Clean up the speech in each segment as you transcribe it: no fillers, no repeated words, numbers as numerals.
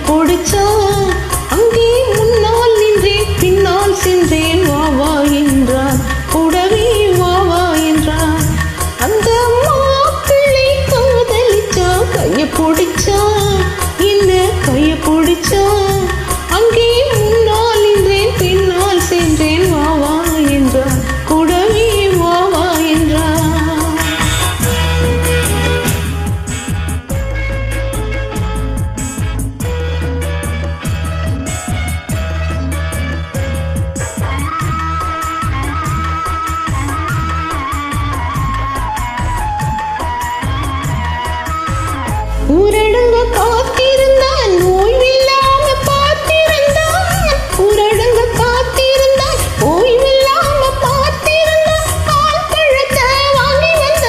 பிடிச்சா அங்கே முன்னால் நின்றேன் பின்னால் சென்றேன் வா வா என்றான் கூடவே வா வா என்றான் அந்த மாப்பிள்ளை காதலிச்சா கைய பிடிச்சா என்ன கைய பிடிச்சா அங்கே முன்னால் நின்றேன் பின்னால் சென்றேன் வா வா என்றான் கூடவே வா வா என்றான் ஊரடங்க காத்திருந்தான் ஓய்வில்லாம பார்த்திருந்தான் ஊரடங்க காத்திருந்தான் ஓய்வில்லாம பார்த்திருந்தான் பால் பழத்தை வாங்கி வந்த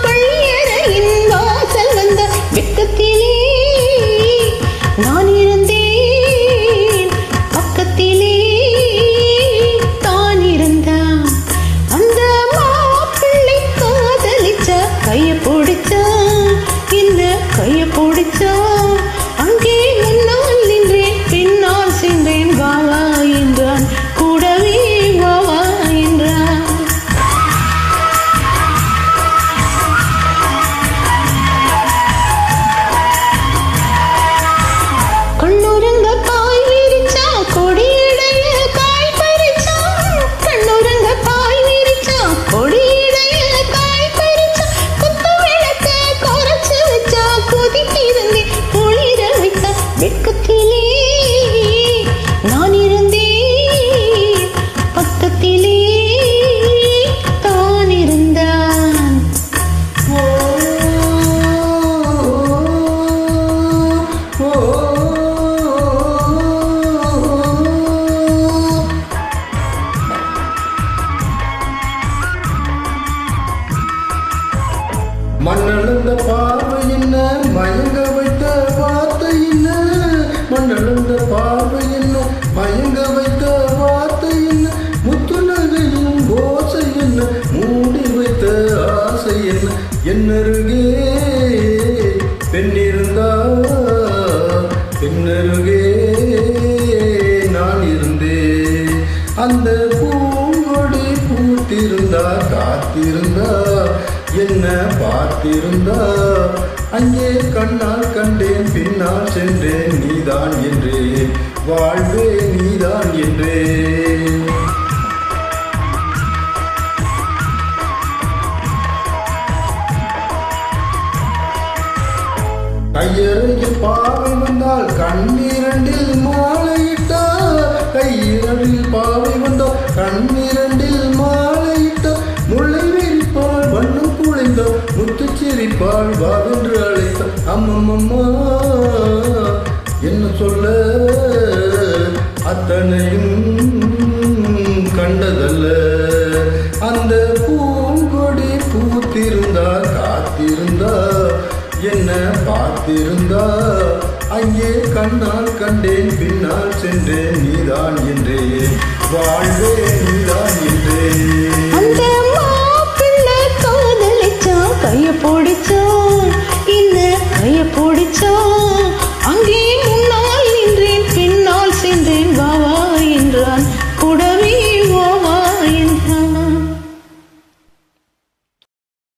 பள்ளியறையின் வாசல் வந்த வெக்கத்திலே நான் இருந்தேன் பக்கத்திலே தான் இருந்தான் அந்த மாப்பிள்ளை காதலிச்சா கைய பிடிச்சா இந்த கைய பிடிச்சா அங்கே முன்னால் நின்றேன் பின்னால் சென்றேன் வா வா என்றான் கூடவே வா வா என்றான் கண்ணுரங்க காய் விரிச்சா கொடியிடைய காய் பறிச்சா கண்ணுரங்க காய் விரிச்சா கொடியிடைய காய் பறிச்சா குத்து விளக்க குறைச்சு வச்சா கொதித்திருந்தே குளிர வைத்த வெக்கத்திலே நான் இருந்தேன் பக்கத்திலே தான் இருந்தான் ஓ மண்ணளந்த பார்வை என்ன மயங்க வைத்த வார்த்தை என்ன மண்ணளந்த பார்வை என்ன மயங்க வைத்த வார்த்தை என்ன முத்து நகையும் ஓசை என்ன மூடி வைத்த ஆசை என்ன என்னருகே பெண்ணிருந்தா பெண்ணருகே நான் இருந்தேன் அந்த பூங்கொடி பூத்திருந்தா காத்திருந்தா என்ன பார்த்திருந்தா அங்கே கண்ணால் கண்டேன் பின்னால் சென்றேன் நீதான் என்றேன் வாழ்வே நீதான் என்றேன் கையறையில் பாவை வந்தால் கண்ணீரண்டில் மாலையிட்டா கையிரண்டில் பாவை வந்தால் கண்ணீரண்டில் மாலையிட்டா முல்லை வெறிப்பால் வண்ணம் குழைந்தா முத்துச்சிரிப்பால் வாவென்று அழைத்தா அம்மம்மா என்ன சொல்ல அத்தனையும் கண்டதல்ல அந்த பூங்கொடி பூத்திருந்தா காத்திருந்தா என்ன பார்த்திருந்தா அங்கே கண்ணால் கண்டேன் பின்னால் சென்றேன் நீதான் என்றேன் வாழ்வே நீதான் என்றேன்